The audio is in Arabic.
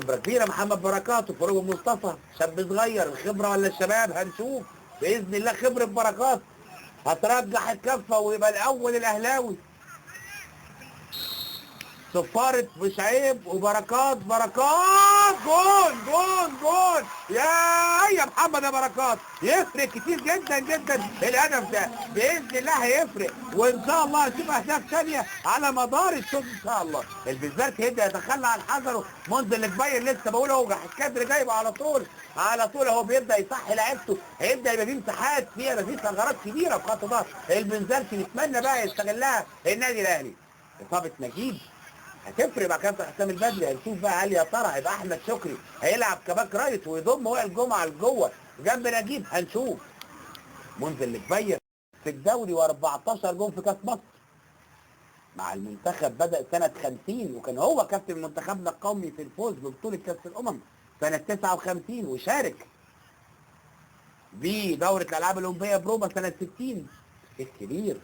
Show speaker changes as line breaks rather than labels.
خبره كبيره محمد بركات وفاروق مصطفى، شاب صغير، الخبره ولا الشباب؟ هنشوف باذن الله. خبره بركات هترجح الكفه ويبقى الاول الاهلاوي. صفارة مشعيب وبركات، بركات جون جون جون. يا محمد يا بركات، يفرق كتير جدا جدا الهدف ده، باذن الله هيفرق، وان شاء الله هنشوف اهداف ثانيه على مدار الشوط ان شاء الله. البزارت هيبدا يتخلى عن حذره منذ الكبير، لسه بقول اهو الكادر جايبه على طول على طول اهو، بيبدا يصحي لعيبته، هيبدا يبقى فيه مساحات فيها، يبقى فيه ثغرات كبيره في خط ضغط البنزرتي، نتمنى بقى يستغلها النادي الاهلي. اصابه نجيب هتفرق مع كابتن حسام البدري. هنشوف بقى هل يا ترى هيبقى احمد شكري هيلعب كباك رايت ويضم وائل جمعه لجوه جنب نجيب؟ هنشوف. منزل الكبير في الدوري و14 جون في كاس مصر مع المنتخب، بدأ سنة 50 وكان هو كابتن منتخبنا القومي في الفوز ببطولة كأس الأمم سنة 59، وشارك بدورة الألعاب الأولمبية بروما سنة 60 الكبير